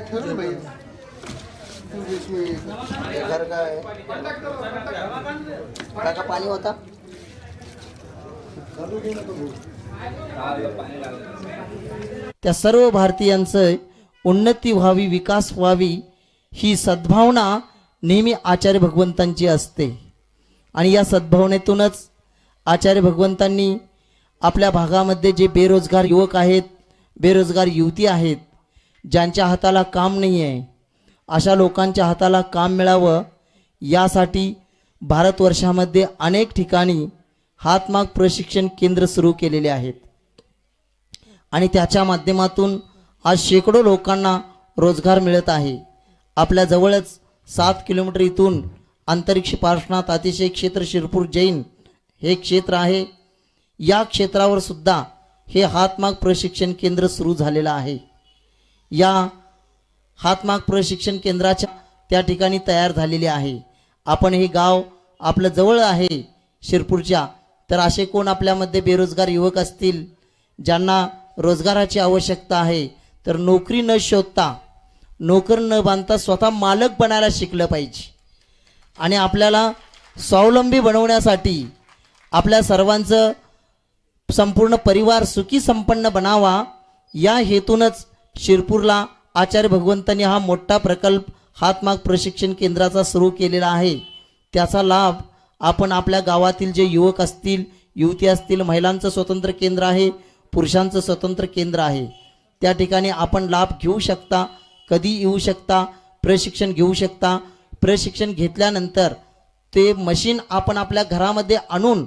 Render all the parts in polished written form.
घर का है का पाणी होता त्या सर्व भारतीयांचं उन्नती व्हावी, विकास व्हावी ही सद्भावना नेहमी आचार्य भगवंतांची असते. आणि या सद्भावनेतूनच आचार्य भगवंतांनी आपल्या भागामध्ये जे बेरोजगार युवक आहेत, बेरोजगार युवती आहेत, ज्यांच्या हाताला काम नाही आहे, अशा लोकांच्या हाताला काम मिळावं यासाठी भारतवर्षामध्ये अनेक ठिकाणी हातमाग प्रशिक्षण केंद्र सुरू केलेले आहेत. आणि त्याच्या माध्यमातून आज शेकडो लोकांना रोजगार मिळत आहे. आपल्या जवळच 7 किलोमीटर इथून अंतरिक्ष पार्श्वनाथ अतिशय क्षेत्र शिरपूर जैन हे क्षेत्र आहे. या क्षेत्रावर सुद्धा हे हातमाग प्रशिक्षण केंद्र सुरू झालेलं आहे. या हातमाग प्रशिक्षण केंद्राच्या त्या ठिकाणी तयार झालेले आहे. आपण हे गाव आपलं जवळ आहे शिरपूरच्या, तर असे कोण आपल्यामध्ये बेरोजगार युवक असतील ज्यांना रोजगाराची आवश्यकता आहे, तर नोकरी न शोधता, नोकर न बांधता स्वतः मालक बनायला शिकलं पाहिजे. आणि आपल्याला स्वावलंबी बनवण्यासाठी आपल्या सर्वांचं संपूर्ण परिवार सुखी संपन्न बनावा या हेतूनच शिरपूरला आचार्य भगवंतांनी हा मोठा प्रकल्प हातमाग प्रशिक्षण केंद्राचा सुरू केलेला आहे. त्याचा लाभ आपण आपल्या गावातील जे युवक असतील, युवती असतील, महिलांचं स्वतंत्र केंद्र आहे, पुरुषांचं स्वतंत्र केंद्र आहे, त्या ठिकाणी आपण लाभ घेऊ शकता. कधी येऊ शकता, प्रशिक्षण घेऊ शकता. प्रशिक्षण घेतल्यानंतर ते मशीन आपण आपल्या घरामध्ये आणून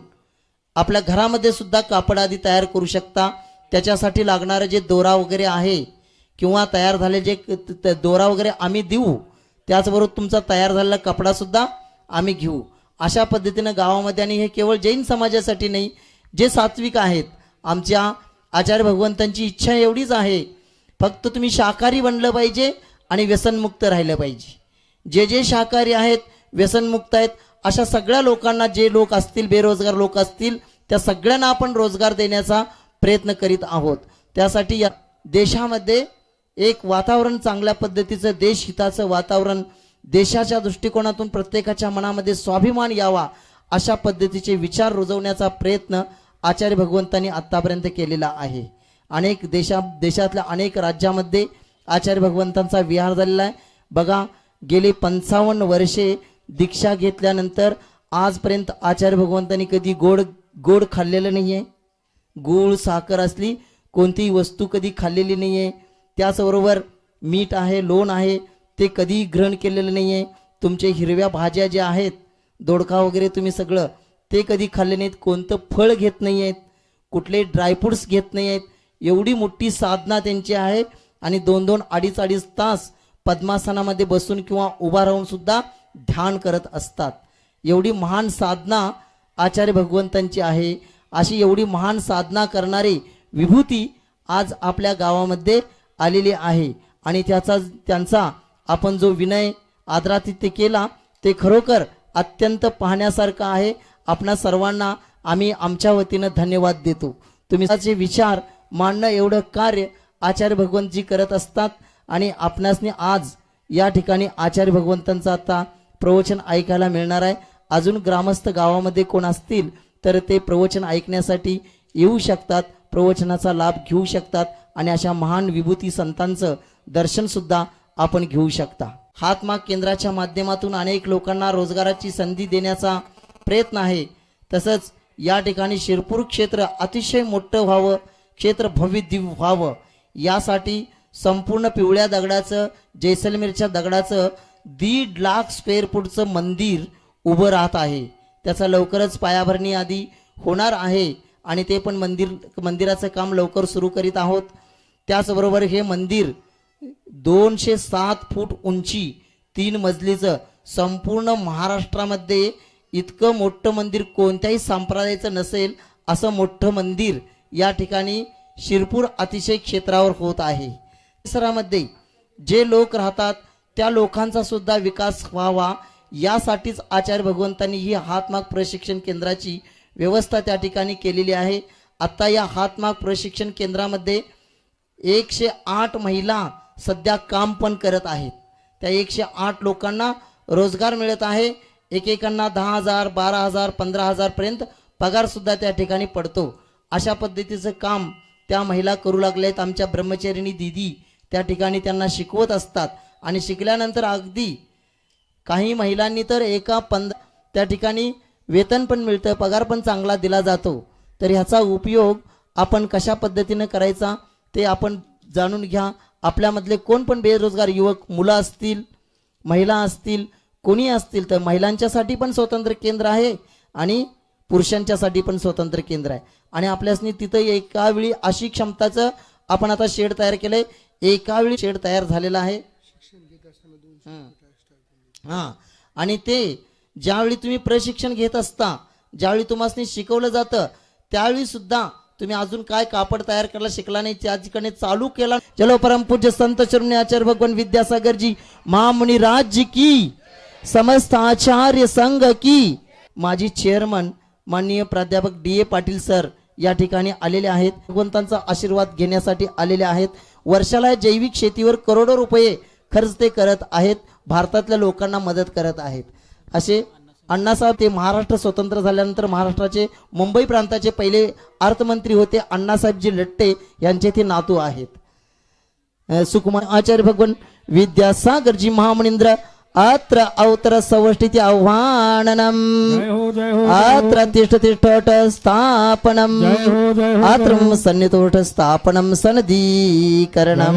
आपल्या घरामध्ये सुद्धा कापड आदी तयार करू शकता. त्याच्यासाठी लागणारे जे दोरा वगैरे आहे किंवा तयार झाले जे दोरा वगैरे आम्ही देऊ, त्याचबरोबर तुमचा तयार झालेला कपडासुद्धा आम्ही घेऊ. अशा पद्धतीनं गावामध्ये, आणि हे केवळ जैन समाजासाठी नाही, जे सात्विक आहेत, आमच्या आचार्य भगवंतांची इच्छा एवढीच आहे, फक्त तुम्ही शाकाहारी बनलं पाहिजे आणि व्यसनमुक्त राहिलं पाहिजे. जे जे शाकाहारी आहेत, व्यसनमुक्त आहेत, अशा सगळ्या लोकांना, जे लोक असतील बेरोजगार लोक असतील, त्या सगळ्यांना आपण रोजगार देण्याचा प्रयत्न करीत आहोत. त्यासाठी या देशामध्ये एक वातावरण, चांगल्या पद्धतीचं देशहिताचं वातावरण, देशाच्या दृष्टिकोनातून प्रत्येकाच्या मनामध्ये स्वाभिमान यावा अशा पद्धतीचे विचार रुजवण्याचा प्रयत्न आचार्य भगवंतांनी आत्तापर्यंत केलेला आहे. अनेक देशातल्या अनेक राज्यामध्ये आचार्य भगवंतांचा विहार झालेला आहे. बघा, गेली 55 वर्षे दीक्षा घेतल्यानंतर आजपर्यंत आचार्य भगवंतांनी कधी गोड खाल्लेलं नाही आहे. गूळ, साखर असली कोणतीही वस्तू कधी खाल्लेली नाही आहे. त्याचबरोबर मीठ आहे, लोण आहे, ते कधी ग्रहण केलेलं नाही आहे. तुमचे हिरव्या भाज्या ज्या आहेत, दोडका वगैरे, तुम्ही सगळं ते कधी खाल्ले नाहीत. कोणतं फळ घेत नाही आहेत, कुठले ड्रायफ्रूट्स घेत नाही आहेत. एवढी मोठी साधना त्यांची आहे. आणि 2-2, 2.5 तास पद्मासनामध्ये बसून किंवा उभा राहून सुद्धा ध्यान करत असतात. एवढी महान साधना आचार्य भगवंतांची आहे. अशी एवढी महान साधना करणारी विभूती आज आपल्या गावामध्ये आलेली आहे. आणि त्यांचा आपण जो विनय, आदरातिथ्य केला, ते खरोखर अत्यंत पाहण्यासारखं आहे. आपणा सर्वांना आम्ही आमच्या वतीनं धन्यवाद देतो. तुम्ही त्याचे विचार मांडणं एवढं कार्य आचार्य भगवंतजी करत असतात. आणि आपणासने आज या ठिकाणी आचार्य भगवंतांचं आता प्रवचन ऐकायला मिळणार आहे. अजून ग्रामस्थ गावामध्ये कोण असतील तर ते प्रवचन ऐकण्यासाठी येऊ शकतात, प्रवचनाचा लाभ घेऊ शकतात. आणि अशा महान विभूती संतांचं दर्शन सुद्धा आपण घेऊ शकता. हातमाग केंद्राच्या माध्यमातून अनेक लोकांना रोजगाराची संधी देण्याचा प्रयत्न आहे. तसंच या ठिकाणी शिरपूर क्षेत्र अतिशय मोठं व्हावं, क्षेत्र भव्य दिव्य व्हावं, यासाठी संपूर्ण पिवळ्या दगडाचं, जैसलमेरच्या दगडाचं 1.5 लाख स्क्वेअर फूटचं मंदिर उभं राहत आहे. त्याचा लवकरच पायाभरणी आधी होणार आहे. आणि ते पण मंदिराचं काम लवकर सुरू करीत आहोत. त्याचबरोबर हे मंदिर 207 फूट उंची, 3 मजलीचं, संपूर्ण महाराष्ट्रामध्ये इतकं मोठं मंदिर कोणत्याही संप्रदायाचं नसेल असं मोठं मंदिर या ठिकाणी शिरपूर अतिशय क्षेत्रावर होत आहे. परिसरामध्ये जे लोक राहतात त्या लोकांचा सुद्धा विकास व्हावा यासाठीच आचार्य भगवंतांनी ही हातमाग प्रशिक्षण केंद्राची व्यवस्था त्या ठिकाणी केलेली आहे. आता या हातमाग प्रशिक्षण केंद्रामध्ये 108 महिला सध्या काम पण करत आहेत. त्या 108 लोकांना रोजगार मिळत आहे. एकेकांना 10,000 12,000 15,000 पर्यंत पगार सुद्धा त्या ठिकाणी पडतो. अशा पद्धतीचं काम त्या महिला करू लागलेत. आमच्या ब्रह्मचारिणी दीदी त्या ठिकाणी त्यांना शिकवत असतात आणि शिकल्यानंतर अगदी काही महिलांनी तर त्या ठिकाणी वेतन पण मिळतं, पगार पण चांगला दिला जातो. तर ह्याचा उपयोग आपण कशा पद्धतीनं करायचा ते आपण जाणून घ्या. आपल्यामधले कोण पण बेरोजगार युवक मुलं असतील, महिला असतील, कोणी असतील तर महिलांच्यासाठी पण स्वतंत्र केंद्र आहे आणि पुरुषांच्यासाठी पण स्वतंत्र केंद्र आहे. आणि आपल्यासनी तिथं एकावेळी अशी क्षमताचं आपण आता शेड तयार केलंय. एकावेळी शेड तयार झालेला आहे. हां, आणि ते ज्यावेळी तुम्ही प्रशिक्षण घेत असता, ज्यावेळी तुम्हाला शिकवलं जातं त्यावेळी सुद्धा तुम्ही अजून काय कापड तयार करायला शिकला नाही, त्या ठिकाणी चालू केला. चलो परमपूज्य संत शिरोमणी आचार्य भगवान विद्यासागर जी महामुनी राज्य की, समस्त आचार्य संघ की. माजी चेअरमन माननीय प्राध्यापक DA पाटील सर या ठिकाणी आलेले आहेत. भगवंतांचा आशीर्वाद घेण्यासाठी आलेले आहेत. वर्षाला जैविक शेतीवर करोडो रुपये खर्च ते करत आहेत. भारतातल्या लोकांना मदत करत आहेत. असे अण्णासाहेब, ते महाराष्ट्र स्वतंत्र झाल्यानंतर महाराष्ट्राचे मुंबई प्रांताचे पहिले अर्थमंत्री होते. अण्णासाहेबजी लट्टे यांचे ते नातू आहेत. सुकुमार आचार्य भगवान विद्यासागरजी महामुनींद्र अत्र अवतर सवष्टीति आह्वाननम अत्र तिष्ठ स्थापनम अत्र सन्नितोष्ठ स्थापनम सनदीकरणम.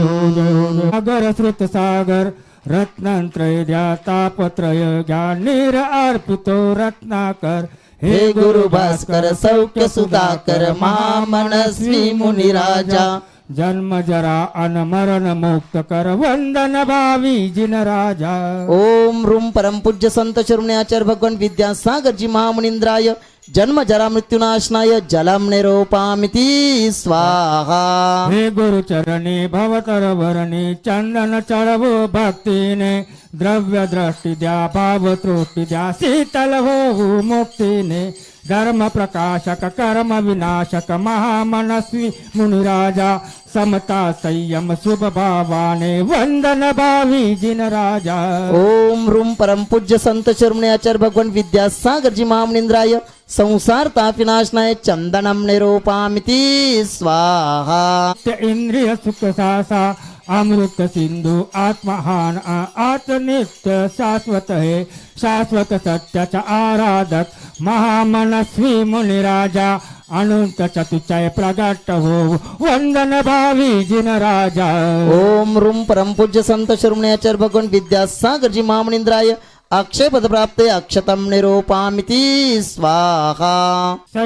सागर श्रुत सागर रत्नत्रय तापत्रय ज्ञानीर अर्पितो रत्नाकर. हे गुरु भास्कर सौख्य सुधाकर महामनस्वी मुनिराजा. जन्म जरा अनमरण मुक्त कर वंदन भावी जिन राजा. ओम रूम परमपूज्य संत शिरोमणी आचार्य भगवान विद्यासागरजी महामुनींद्राय जन्म जरा मृत्युनाशनाय जलम निरोपामिति स्वाहा. हे गुरुचरणी भवतर वरणी चंदन चढ़वो भक्तीने. द्रव्य दृष्टि द्या भाव तृष्टि द्या शीतल हो मुक्तीने. धर्म प्रकाशक कर्म विनाशक महामनस्वी मुनिराजा. समता संयम शुभ भावाने वंदन भावी जिन राजा. ओम रूम परमपूज्य संत शिरोमणी आचार्य भगवान विद्यासागरजी महामुनींद्राय संसार तापिनाशनाय चंदनम निरोपामिति स्वाहा. इंद्रिय सुख सासा अमृत सिंधु आत्महान आत्मनित्य शाश्वत है. शाश्वत सत्याचा आराधक महामनस्वी मुनिराजा. अनंत चतुचय प्रगट हो वंदन भावी जिन राजा. ओम रूम परमपूज्य संत शिरोमणी आचार्य भगवान विद्यासागरजी महामुनींद्राय अक्षय पद प्राप्त अक्षतम निरोपामिति स्वाहा.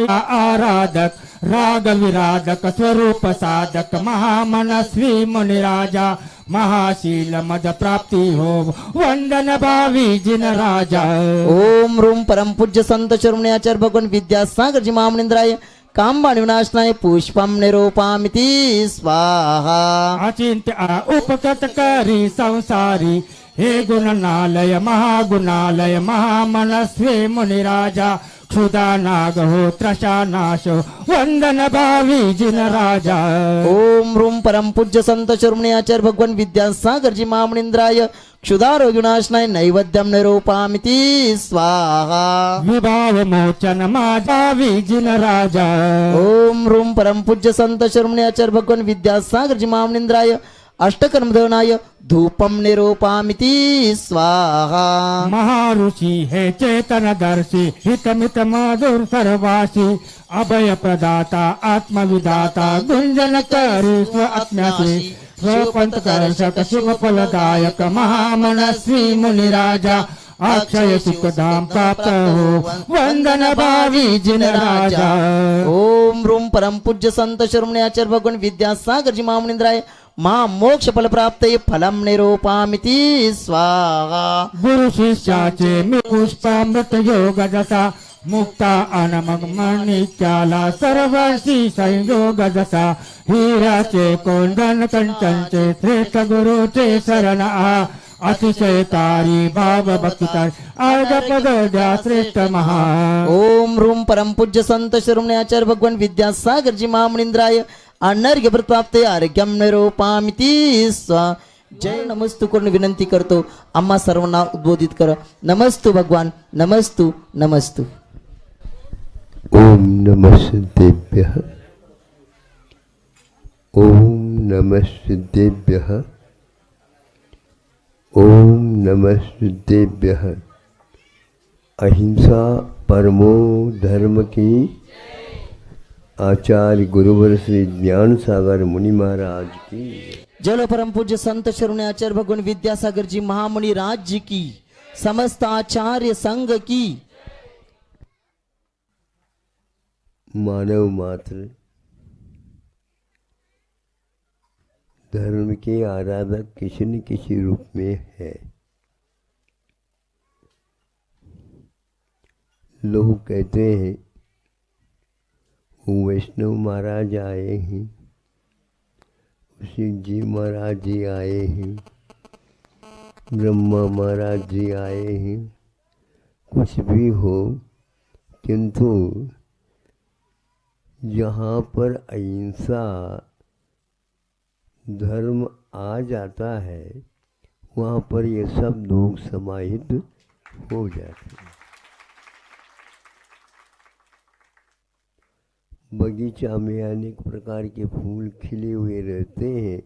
आराधक राग विराधक स्वरूप साधक महामनस्वी मुनिराजा. महाशील मद प्राप्ति हो वंदन भावी जिन राजा. ओम रूम परमपूज्य संत शिरोमणी आचार्य भगवान विद्यासागरजी महामुनींद्राय कामबाण विनाशनाय पुष्पम निरोपामिति स्वाहा. अचिंत्य उपगत करी संसारी. हे गुणनालय महागुणालय महामनस्वी मुनिराजा. क्षुधा नाग हो त्रषा नाश वंदन भावी जिन राजा. ओम रूम परमपूज्य संत शिरोमणी आचार्य भगवान विद्यासागरजी महामुनींद्राय क्षुधारोग विनाशनाय नैवेद्यम निरोपामिति स्वाहा. विभाव मोचन भावी जिन राजा. ओम रूम परमपूज्य संत शिरोमणी आचार्य भगवान विद्यासागरजी महामुनींद्राय अष्टकर्म दहनाय धूपम निरोपामिति स्वाहा. महाऋषि हे चेतन दर्शी हितमित मधुर सर्वासी. अभय प्रदाता आत्मविदाता गुंजन करी स्व आत्म्यासी. स्वपंत कर्षक शुभ फलदायक महामनस्वी मुनिराजा. अक्षय सुखधाम प्राप्त हो वंदन भावी जिन राजा. ओम रूम परमपूज्य संत शिरोमणी आचार्य भगवान विद्यासागरजी महामुनींद्राय मोक्ष फल प्राप्त फलम निरोपामिति स्वाहा. गुरु शिष्याचे मी पुष्पामृत योग जसा. मुक्ता अनमग मणिक्याला सर्वशी संयोग जसा. हिराचे कोंदण कंचनचे श्रेष्ठ गुरुचे शरण आ. अतिशय तारी भाव भक्तितारी अर्घ पद द्या श्रेष्ठ महा. ओम रूम परमपूज्य संत शिरोमणी आचार्य भगवान विद्यासागरजी महामुनींद्राय अनर्घ्य प्राप्ते अर्घ्यम निरोपामिति स्वाहा. जय नमस्तू करून विनंती करतो. आम्हा सर्वांना उद्बोधित करा. नमस्तू भगवान, नमस्तू नमस्तू. ओम नमस्तेभ्यः. ओम नमस्तेभ्यः. ओम नमस्तेभ्यः. अहिंसा परमो धर्म की. आचार्य गुरुवर श्री ज्ञान सागर मुनि महाराज की. जल परम पूज्य संत शरण्य आचार्य भगवान विद्यासागर जी महामुनि राज्य की. समस्त आचार्य संघ की. मानव मात्र धर्म के आराधक किसी न किसी रूप में है. लोग कहते हैं वो वैष्णव महाराज आए हैं, शिव जी महाराज जी आए हैं, ब्रह्मा महाराज जी आए हैं. कुछ भी हो, किंतु जहाँ पर अहिंसा धर्म आ जाता है वहाँ पर ये सब लोग समाहित हो जाते हैं. बगीचा में अनेक प्रकार के फूल खिले हुए रहते हैं.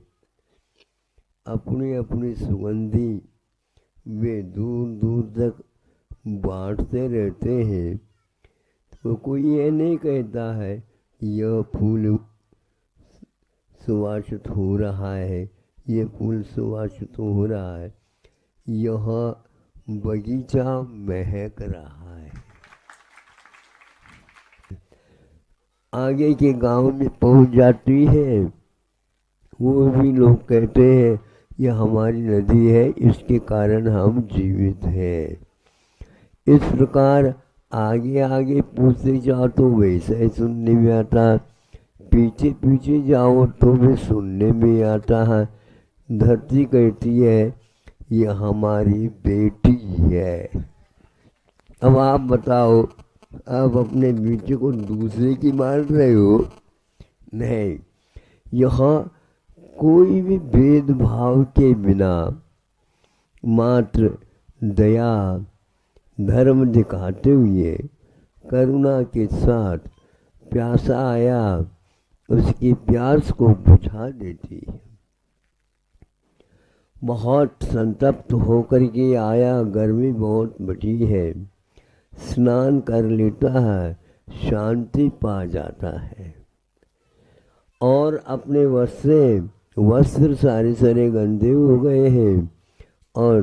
अपने अपने सुगंधी वे दूर दूर तक बांटते रहते हैं. तो कोई ये नहीं कहता है यह फूल सुवासित हो रहा है, ये फूल सुवासित हो रहा है. यह बगीचा महक रहा है. आगे के गांव में पहुंच जाती है, वो भी लोग कहते हैं यह हमारी नदी है, इसके कारण हम जीवित हैं. इस प्रकार आगे आगे पूछते जाओ तो वैसा ही सुनने में आता, पीछे पीछे जाओ तो भी सुनने में आता है. धरती कहती है ये हमारी बेटी है. अब आप बताओ, आप अपने बेटे को दूसरे की मान रहे हो? नहीं. यहाँ कोई भी भेदभाव के बिना मात्र दया धर्म दिखाते हुए करुणा के साथ प्यासा आया उसकी प्यास को बुझा देती है. बहुत संतप्त होकर के आया, गर्मी बहुत बड़ी है, स्नान कर लेता है, शांति पा जाता है. और अपने वस्त्र सारे सारे गंदे हो गए हैं और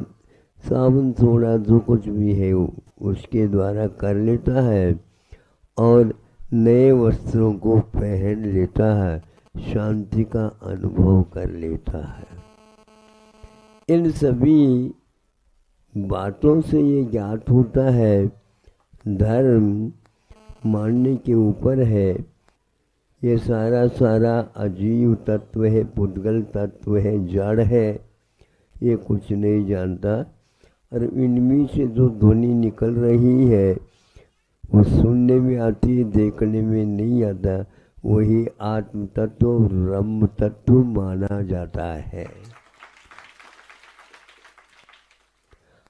साबुन थोड़ा जो कुछ भी है उसके द्वारा कर लेता है और नए वस्त्रों को पहन लेता है, शांति का अनुभव कर लेता है. इन सभी बातों से ये ज्ञात होता है धर्म मानने के ऊपर है. ये सारा अजीव तत्व है, पुद्गल तत्व है, जड़ है, ये कुछ नहीं जानता. और इनमें से जो ध्वनि निकल रही है वो सुनने में आती है, देखने में नहीं आता. वही आत्म तत्व ब्रह्म तत्व माना जाता है.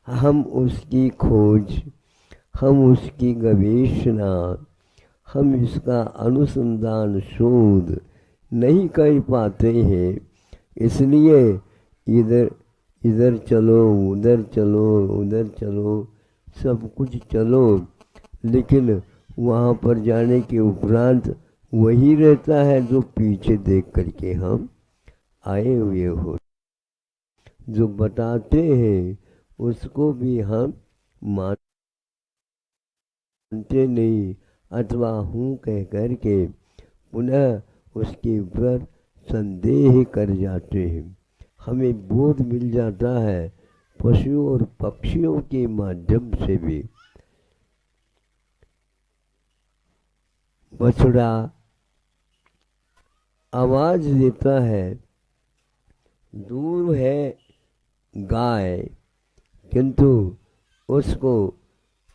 हम उसकी खोज, हम उसकी गवेषणा, हम इसका अनुसंधान शोध नहीं कर पाते हैं. इसलिए इधर चलो, उधर चलो, उधर चलो, सब कुछ चलो, लेकिन वहाँ पर जाने के उपरांत वही रहता है जो पीछे देख करके हम आए हुए हो. जो बताते हैं उसको भी हम मानते नहीं अथवा हूँ कह करके पुनः उसके ऊपर संदेह कर जाते हैं. हमें बोध मिल जाता है पशुओं और पक्षियों के माध्यम से भी. बछड़ा आवाज देता है, दूर है गाय, किंतु उसको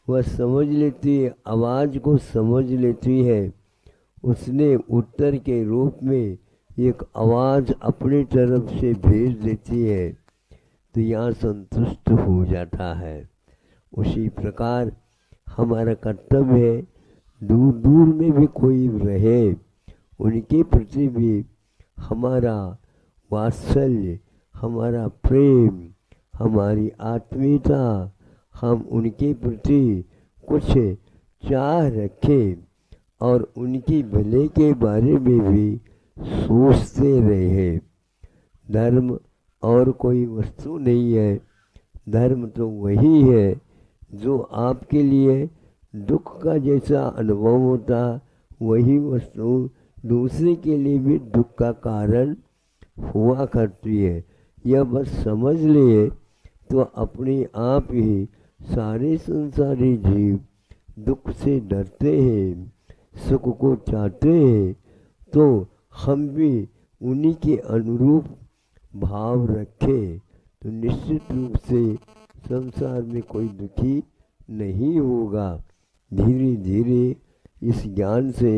वह समझ लेती है, आवाज को समझ लेती है. उसने उत्तर के रूप में एक आवाज अपनी तरफ से भेज देती है. तो यहाँ संतुष्ट हो जाता है। उसी प्रकार हमारा कर्तव्य है, दूर दूर में भी कोई रहे उनके प्रति भी हमारा वात्सल्य, हमारा प्रेम, हमारी आत्मीयता, हम उनके प्रति कुछ चाह रखें और उनके भले के बारे में भी सोचते रहे। धर्म और कोई वस्तु नहीं है, धर्म तो वही है जो आपके लिए दुख का जैसा अनुभव होता, वही वस्तु दूसरे के लिए भी दुख का कारण हुआ करती है। यह बस समझ लिए तो अपने आप ही सारे संसारी जीव दुख से डरते हैं, सुख को चाहते हैं, तो हम भी उन्हीं के अनुरूप भाव रखें तो निश्चित रूप से संसार में कोई दुखी नहीं होगा। धीरे धीरे इस ज्ञान से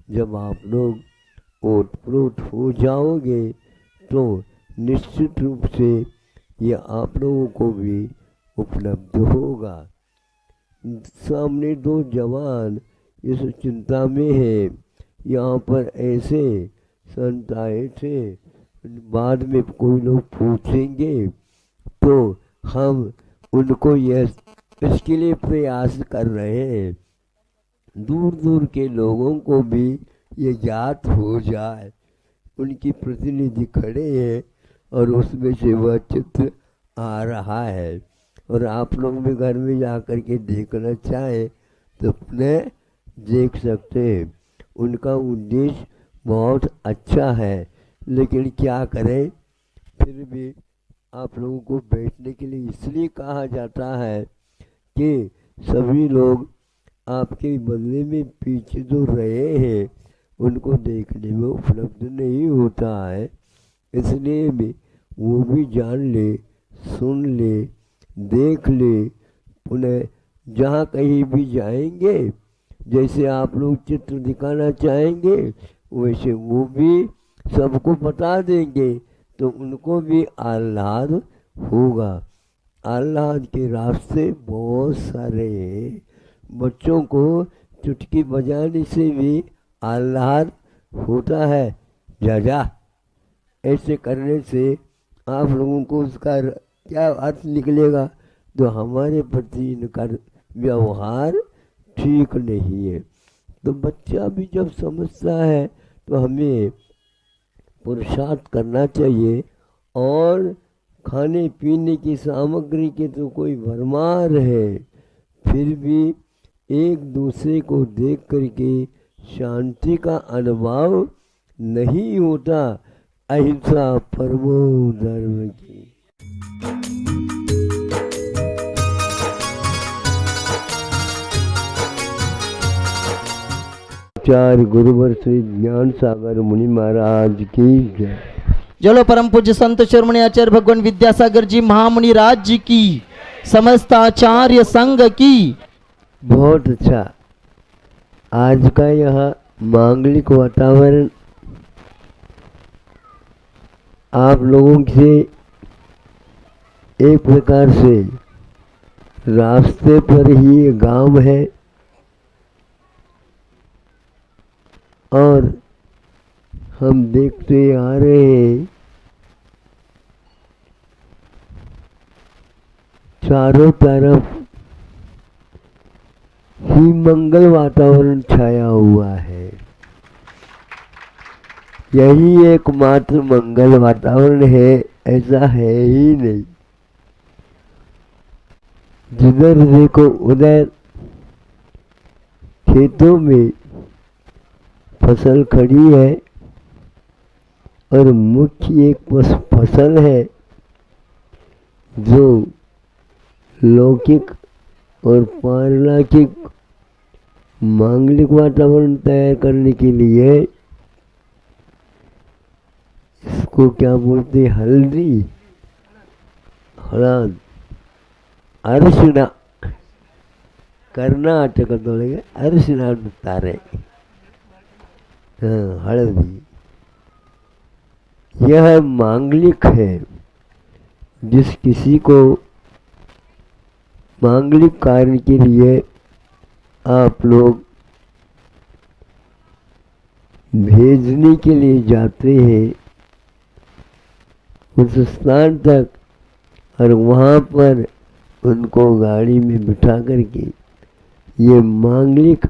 जब आप लोग ओतप्रोत हो जाओगे तो निश्चित रूप से यह आप लोगों को भी उपलब्ध होगा। सामने दो जवान इस चिंता में है, यहाँ पर ऐसे संत आए थे, बाद में कोई लोग पूछेंगे तो हम उनको यह इसके लिए प्रयास कर रहे हैं, दूर दूर के लोगों को भी ये ज्ञात हो जाए। उनकी प्रतिनिधि खड़े हैं और उसमें से वह चित्र आ रहा है, और आप लोग भी घर में जा कर के देखना चाहे तो पुनः देख सकते हैं। उनका उद्देश्य बहुत अच्छा है, लेकिन क्या करें, फिर भी आप लोगों को बैठने के लिए इसलिए कहा जाता है कि सभी लोग आपके बदले में पीछे जो रहे हैं उनको देखने में उपलब्ध नहीं होता है, इसलिए भी वो भी जान ले, सुन ले, देख ले। पुनः जहाँ कहीं भी जाएंगे, जैसे आप लोग चित्र दिखाना चाहेंगे वैसे वो भी सबको बता देंगे, तो उनको भी आह्लाद होगा। आह्लाद के रास्ते बहुत सारे हैं, बच्चों को चुटकी बजाने से भी आह्लाद होता है। जा ऐसे करने से आप लोगों को उसका क्या अर्थ निकलेगा, तो हमारे प्रति इनका व्यवहार ठीक नहीं है। तो बच्चा भी जब समझता है तो हमें पुरुषार्थ करना चाहिए, और खाने पीने की सामग्री के तो कोई भरमार है, फिर भी एक दूसरे को देख करके शांति का अनुभव नहीं होता। अहिंसा परमो धर्म की। चार गुरुवर श्री ज्ञान सागर मुनि महाराज की जय। जलो परम पूज्य संत शिरोमणि आचार्य भगवान विद्यासागर जी महामुनि राज जी की, समस्त आचार्य संघ की। बहुत अच्छा। आज का यह मांगलिक वातावरण आप लोगों से एक प्रकार से रास्ते पर ही गांव है, और हम देखते आ रहे हैं चारों तरफ ही मंगल वातावरण छाया हुआ है। यही एकमात्र मंगल वातावरण है, ऐसा है ही नहीं। जिधर देखो उधर खेतों में फसल खड़ी है, और मुख्य एक फसल है जो लौकिक और पारलौकिक मांगलिक वातावरण तैयार करने के लिए, इसको क्या बोलते, हल्दी, हळद, अरिशिण, कर्नाटक अरिशिण ಅನ್ನುತ್ತಾರೆ। हल्दी, यह मांगलिक है, जिस किसी को मांगलिक कार्य के लिए आप लोग भेजने के लिए जाते हैं उस स्थान तक, और वहाँ पर उनको गाड़ी में बिठा करके ये मांगलिक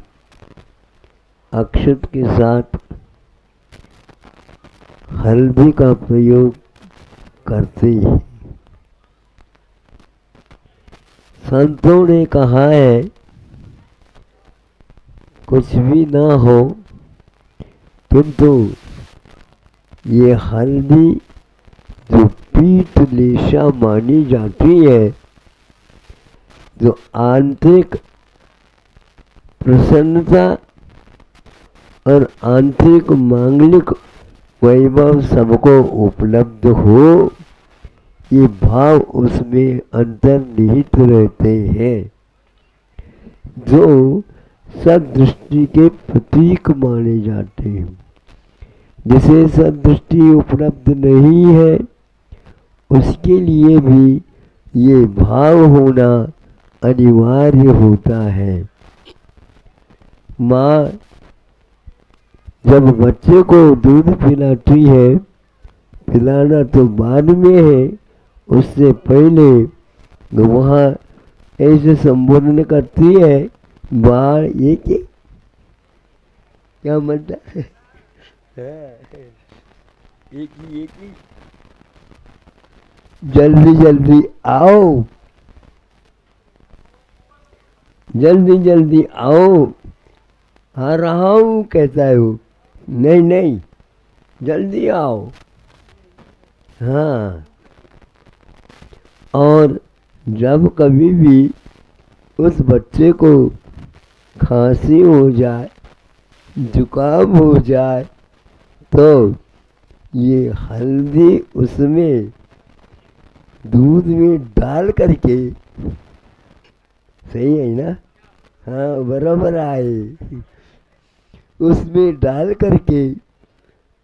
अक्षत के साथ हल्दी का प्रयोग करते हैं। संतों ने कहा है कुछ भी ना हो, किंतु ये हल्दी जो पीठ लेशा मानी जाती है, जो आंतरिक प्रसन्नता और आंतरिक मांगलिक वैभव सबको उपलब्ध हो, ये भाव उसमें अंतर्निहित रहते हैं, जो सदृष्टि के प्रतीक माने जाते हैं। जिसे सदृष्टि उपलब्ध नहीं है उसके लिए भी ये भाव होना अनिवार्य होता है। माँ जब बच्चे को दूध पिलाती है, पिलाना तो बाद में है, उससे पहले वहाँ ऐसे संबोधन करती है, बाल ये क्या मतलब है, एक ही जल्दी जल्दी आओ, जल्दी जल्दी आओ, आ रहा हूँ कहता है वो, नहीं नहीं जल्दी आओ। हाँ, और जब कभी भी उस बच्चे को खांसी हो जाए, जुकाम हो जाए, तो ये हल्दी उसमें दूध में डाल करके, सही है ना, हाँ बराबर आए, उसमें डाल करके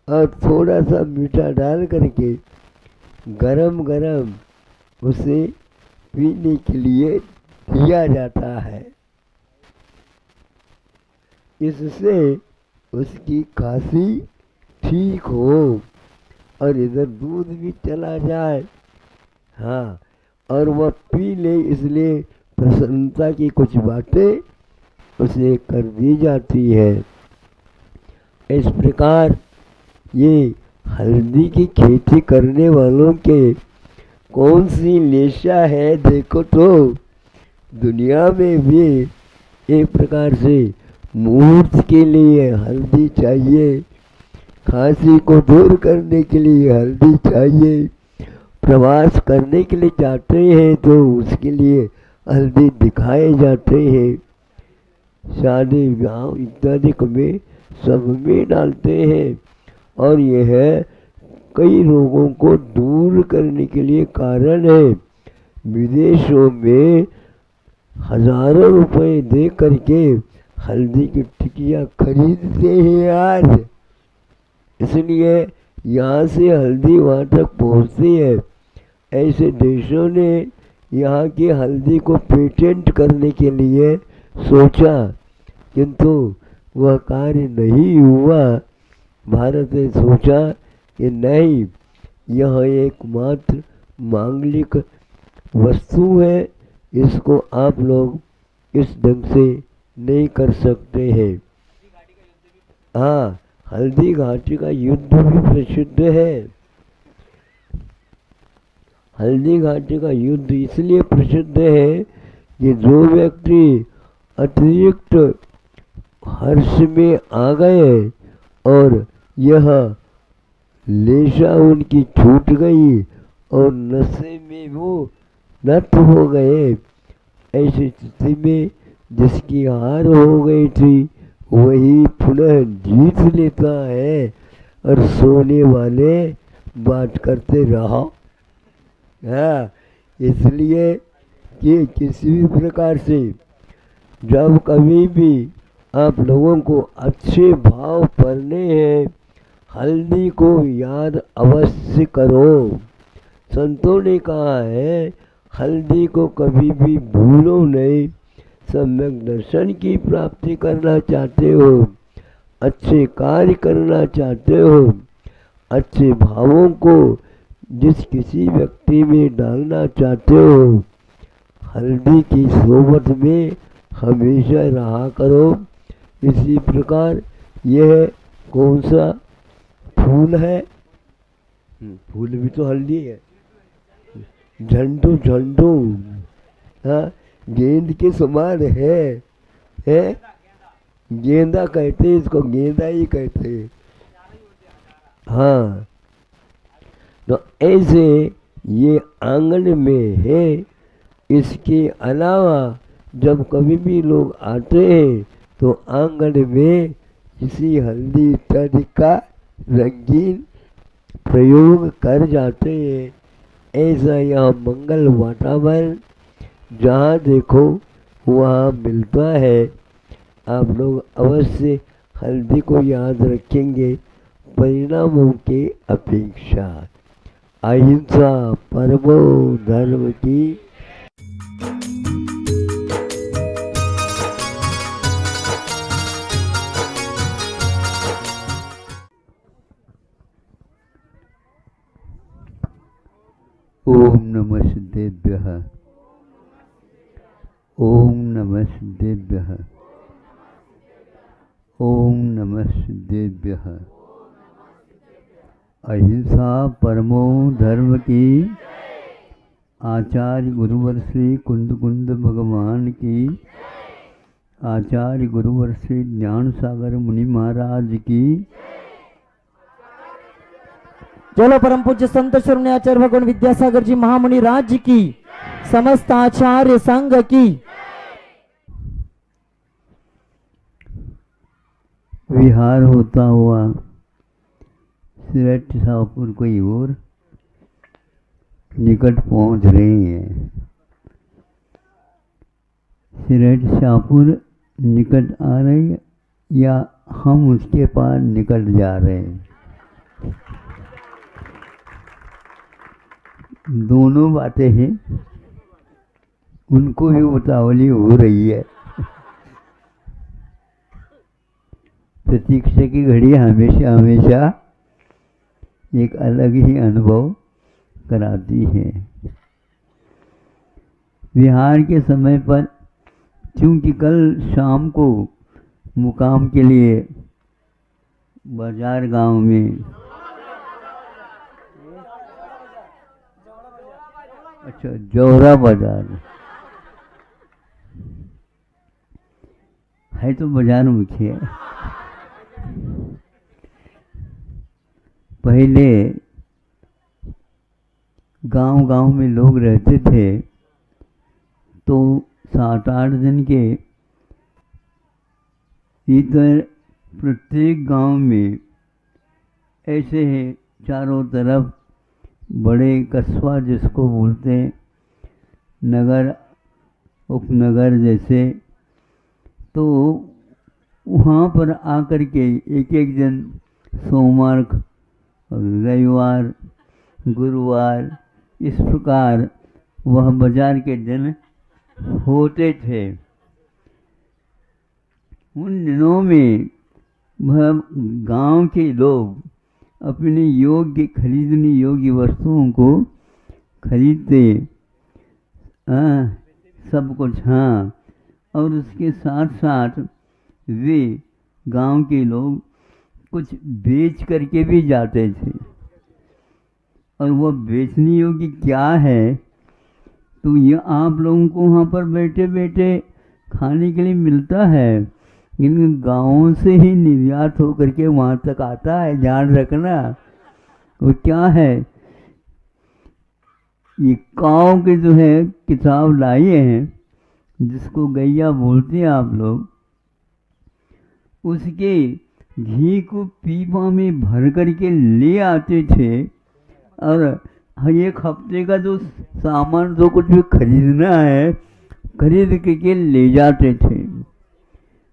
और थोड़ा सा मीठा डाल करके गरम गरम उसे पीने के लिए दिया जाता है। इससे उसकी खांसी ठीक हो और इधर दूध भी चला जाए। हाँ, और वह पी ले, इसलिए प्रसन्नता की कुछ बातें उसे कर दी जाती है। इस प्रकार ये हल्दी की खेती करने वालों के कौन सी लेशा है देखो तो, दुनिया में भी एक प्रकार से मुहूर्त के लिए हल्दी चाहिए, खांसी को दूर करने के लिए हल्दी चाहिए, प्रवास करने के लिए जाते हैं तो उसके लिए हल्दी दिखाए जाते हैं, शादी ब्याह इत्यादि में सब में डालते हैं, और यह कई रोगों को दूर करने के लिए कारण है। विदेशों में हजारों रुपए दे करके हल्दी की टिकिया खरीदते हैं आज, इसलिए यहाँ से हल्दी वहाँ तक पहुँचती है। ऐसे देशों ने यहाँ की हल्दी को पेटेंट करने के लिए सोचा, किंतु वह कार्य नहीं हुआ। भारत ने सोचा कि नहीं, यह एकमात्र मांगलिक वस्तु है, इसको आप लोग इस ढंग से नहीं कर सकते हैं। हाँ, हल्दी घाटी का युद्ध भी प्रसिद्ध है। हल्दी घाटी का युद्ध इसलिए प्रसिद्ध है कि जो व्यक्ति अतिरिक्त हर्ष में आ गए और यह लेशा उनकी छूट गई और नशे में वो नष्ट हो गए, ऐसी स्थिति में जिसकी हार हो गई थी वही पुनः जीत लेता है, और सोने वाले बात करते रहो। हाँ, इसलिए कि किसी भी प्रकार से जब कभी भी आप लोगों को अच्छे भाव पड़ने हैं, हल्दी को याद अवश्य करो। संतों ने कहा है हल्दी को कभी भी भूलो नहीं। सम्यक दर्शन की प्राप्ति करना चाहते हो, अच्छे कार्य करना चाहते हो, अच्छे भावों को जिस किसी व्यक्ति में डालना चाहते हो, हल्दी की सोबत में हमेशा रहा करो। इसी प्रकार यह कौन सा फूल है? फूल भी तो हल्दी है। झंडू झंडू, हाँ, गेंद के समान है। गेंदा कहते हैं इसको, गेंदा ही कहते हैं। हाँ, तो ऐसे ये आंगन में है। इसके अलावा जब कभी भी लोग आते हैं तो आंगन में किसी हल्दी इत्यादि का रंगीन प्रयोग कर जाते हैं। ऐसा यह मंगल वातावरण जहाँ देखो वहाँ मिलता है। आप लोग अवश्य हल्दी को याद रखेंगे परिणामों के अपेक्षा। अहिंसा परमो धर्म की। ओम नमः सिद्धेभ्यः। ओम नमः सिद्धेभ्यः। ओम नमः सिद्धेभ्यः। अहिंसा परमो धर्म की। आचार्य गुरुवर श्री कुंद कुंद भगवान की। आचार्य गुरुवर श्री ज्ञान सागर मुनि महाराज की। चलो परम पूज्य संत श्रोमणी आचार्य भगवान विद्यासागर जी महामुनि राज्य की, समस्त आचार्य संघ की। विहार होता हुआ सिरठ शाहपुर की ओर निकट पहुंच रहे हैं। सिरठ शाहपुर निकट आ रही है या हम उसके पास निकट जा रहे हैं? दोनों बातें हैं, उनको भी उतावली हो रही है। प्रतीक्षा की घड़ी हमेशा हमेशा एक अलग ही अनुभव कराती है। विहार के समय पर क्योंकि कल शाम को मुकाम के लिए बाजार गांव में, अच्छा जौहरा बाजार है तो बाजार मुख्य है। पहले गांव-गांव में लोग रहते थे तो 7-8 दिन के भीतर प्रत्येक गांव में ऐसे है चारों तरफ बड़े कस्बा जिसको बोलते हैं, नगर उपनगर जैसे, तो वहाँ पर आकर के एक एक दिन सोमवार रविवार गुरुवार इस प्रकार वह बाजार के दिन होते थे। उन दिनों में वह गांव के लोग अपने योग्य खरीदने योग्य वस्तुओं को खरीदते सब कुछ। हाँ, और उसके साथ साथ वे गांव के लोग कुछ बेच करके भी जाते थे। और वह बेचने योग्य क्या है तो ये आप लोगों को वहाँ पर बैठे बैठे खाने के लिए मिलता है, इन गाँवों से ही निर्यात हो करके वहाँ तक आता है। ध्यान रखना। वो क्या है, ये काव के जो है किताब लाए हैं जिसको गैया बोलते हैं आप लोग, उसके घी को पीपा में भर करके ले आते थे और एक हफ्ते का जो सामान जो कुछ भी खरीदना है खरीद के ले जाते थे।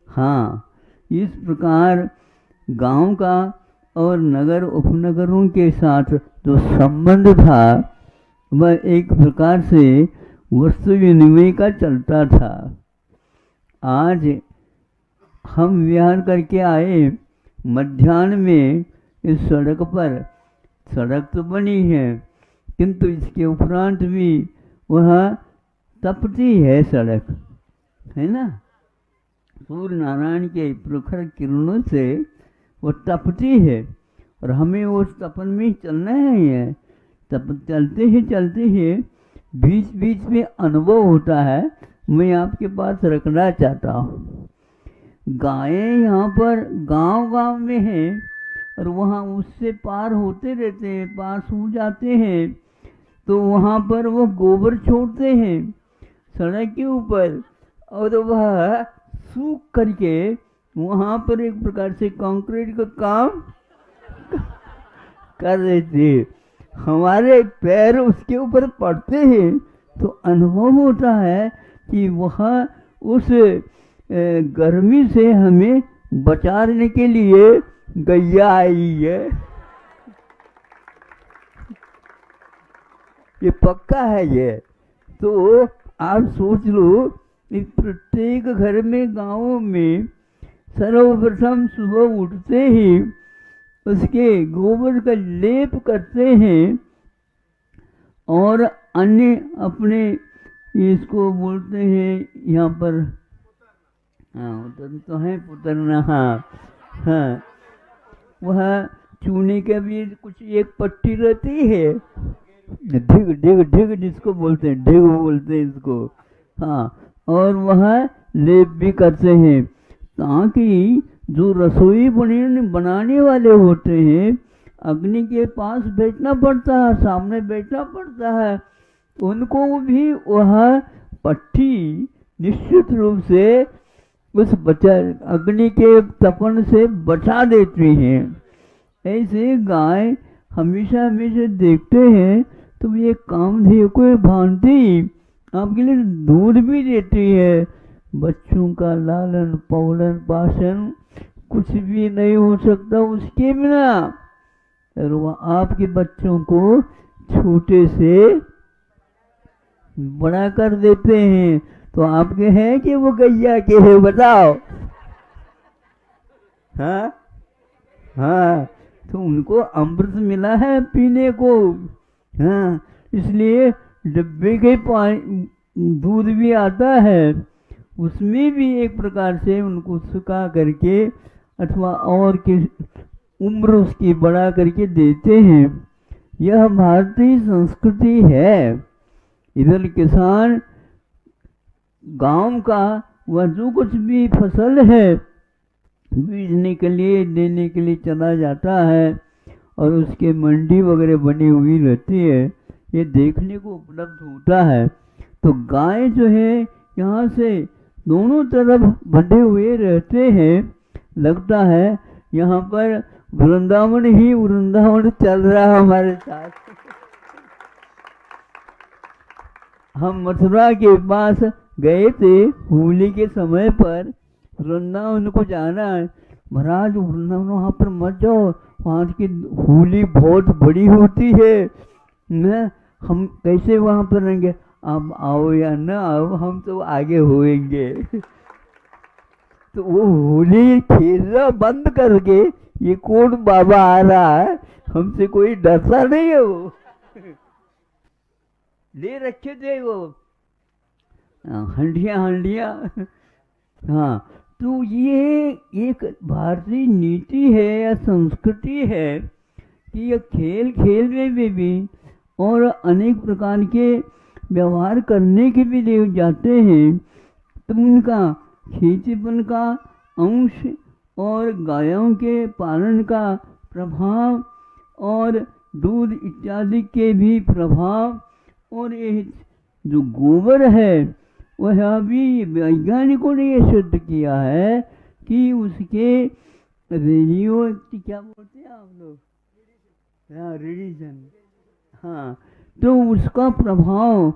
हाँ, इस प्रकार गांव का और नगर उपनगरों के साथ जो संबंध था वह एक प्रकार से वस्तु विनिमय का चलता था। आज हम विहार करके आए, मध्याह्न में इस सड़क पर, सड़क तो बनी है किंतु इसके उपरांत भी वह तपती है सड़क, है ना। सूर्य नारायण के प्रखर किरणों से वो तपती है और हमें उस तपन में चलना है। तप चलते ही बीच बीच में अनुभव होता है। मैं आपके पास रखना चाहता हूँ, गायें यहाँ पर गांव में हैं और वहाँ उससे पार होते रहते हैं, पार सो जाते हैं तो वहाँ पर वो गोबर छोड़ते हैं सड़क के ऊपर और वह सूख करके वहाँ पर एक प्रकार से कंक्रीट का काम कर देते हैं। हमारे पैर उसके ऊपर पड़ते हैं तो अनुभव होता है कि वह उस गर्मी से हमें बचाने के लिए गैया आई है। ये पक्का है ये। तो आप सोच लो, प्रत्येक घर में, गांवों में सर्वप्रथम सुबह उठते ही उसके गोबर का लेप करते हैं और अन्य अपने, इसको बोलते हैं यहाँ पर, हाँ उतर तो है पुतरना, हाँ वह चूने का भी कुछ एक पट्टी रहती है, ढिग ढिग ढिग जिसको बोलते हैं, ढिग बोलते हैं इसको, हाँ, और वह लेप भी करते हैं ताकि जो रसोई बनाने वाले होते हैं अग्नि के पास बैठना पड़ता है, सामने बैठना पड़ता है, उनको भी वह पट्टी निश्चित रूप से उस अग्नि के तपन से बचा देती हैं। ऐसे गाय हमेशा देखते हैं तो ये कामधेनु को भांति आपके लिए दूध भी देती है। बच्चों का लालन पालन पालन कुछ भी नहीं हो सकता उसके बिना, और वह आपके बच्चों को छोटे से बड़ा कर देते हैं। तो आपके हैं कि वो गैया के है, बताओ। हाँ हाँ, तो उनको अमृत मिला है पीने को, हाँ, इसलिए डब्बे के पानी दूध भी आता है, उसमें भी एक प्रकार से उनको सुखा करके अथवा और की उम्र उसकी बढ़ा करके देते हैं। यह भारतीय संस्कृति है। इधर किसान गांव का वह जो कुछ भी फसल है बीजने के लिए, देने के लिए चला जाता है और उसके मंडी वगैरह बनी हुई रहती है, ये देखने को उपलब्ध होता है। तो गाय जो है यहाँ से दोनों तरफ बंधे हुए रहते हैं, लगता है यहाँ पर वृंदावन चल रहा हमारे साथ। हम मथुरा के पास गए थे होली के समय पर, वृंदावन को जाना है, महाराज वृंदावन वहाँ पर मत जाओ, वहाँ की होली बहुत बड़ी होती है न, हम कैसे वहाँ पर रहेंगे, आप आओ या न आओ, हम तो आगे होएंगे। तो वो होली खेलना बंद करके ये कौन बाबा आ रहा है, हमसे कोई डरता नहीं है। वो ले रखे थे वो हंडिया, हाँ। तो ये एक भारतीय नीति है या संस्कृति है कि ये खेल में भी और अनेक प्रकार के व्यवहार करने के भी ले जाते हैं। तो उनका खेतीपन का अंश और गायों के पालन का प्रभाव और दूध इत्यादि के भी प्रभाव, और ये जो गोबर है वह भी वैज्ञानिकों ने ये सिद्ध किया है कि उसके रेडियो क्या बोलते हैं आप लोग, हाँ रेडिएशन, हाँ, तो उसका प्रभाव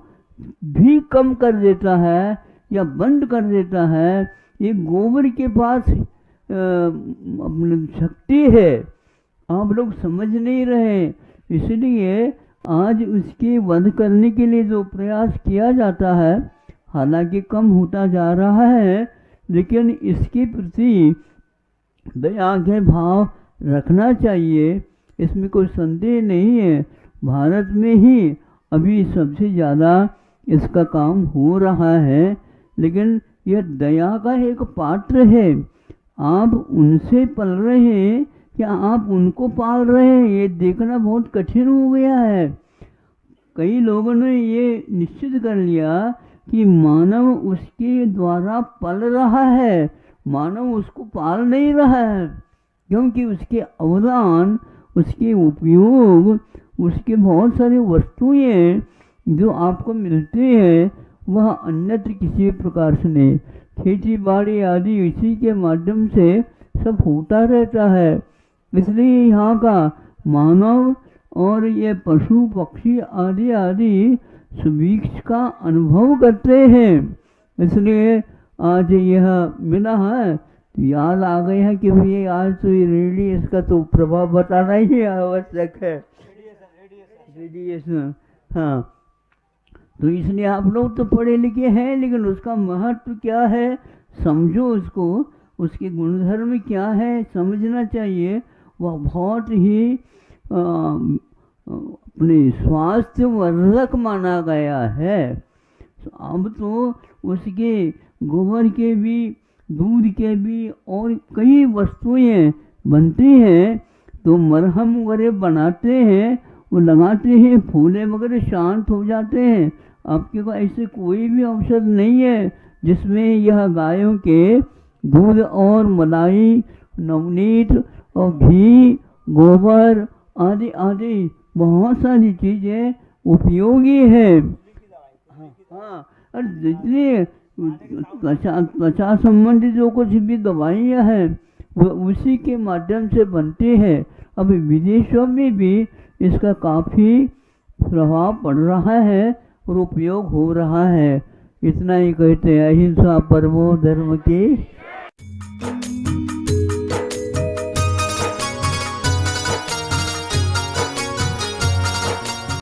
भी कम कर देता है या बंद कर देता है। ये गोबर के पास अपनी शक्ति है, आप लोग समझ नहीं रहे, इसलिए आज उसके वध करने के लिए जो प्रयास किया जाता है, हालांकि कम होता जा रहा है, लेकिन इसके प्रति दया के भाव रखना चाहिए, इसमें कोई संदेह नहीं है। भारत में ही अभी सबसे ज़्यादा इसका काम हो रहा है, लेकिन यह दया का एक पात्र है। आप उनसे पल रहे हैं कि आप उनको पाल रहे हैं, ये देखना बहुत कठिन हो गया है। कई लोगों ने ये निश्चित कर लिया कि मानव उसके द्वारा पल रहा है, मानव उसको पाल नहीं रहा है, क्योंकि उसके अवदान, उसके उपयोग, उसके बहुत सारी वस्तुएं जो आपको मिलती हैं वह अन्यत्र किसी प्रकार से नहीं। खेती बाड़ी आदि इसी के माध्यम से सब होता रहता है, इसलिए यहाँ का मानव और ये पशु पक्षी आदि आदि सुभिक्ष का अनुभव करते हैं। इसलिए आज यह मिला है तो याद आ गया है कि भाई आज तो ये रेडिएशन इसका तो प्रभाव बताना ही आवश्यक है। रेडिएशन, हाँ, तो इसलिए आप लोग तो पढ़े लिखे हैं, लेकिन उसका महत्व क्या है समझो, उसको, उसके गुणधर्म क्या है समझना चाहिए। वह बहुत ही अपने स्वास्थ्य वर्धक माना गया है। अब तो उसके गोबर के भी, दूध के भी और कई वस्तुएं बनती हैं, तो मरहम वगैरह बनाते हैं, वो लगाते हैं, फूले वगैरह शांत हो जाते हैं। आपके पास ऐसे कोई भी औषध नहीं है जिसमें यह गायों के दूध और मलाई, नवनीत और घी, गोबर आदि आदि बहुत सारी चीज़ें उपयोगी है। हाँ, और जितनी त्वचा संबंधी जो कुछ भी दवाइयाँ हैं वो उसी के माध्यम से बनती है। अभी विदेशों में भी इसका काफ़ी प्रभाव पड़ रहा है और उपयोग हो रहा है। इतना ही कहते हैं। अहिंसा परमो धर्म की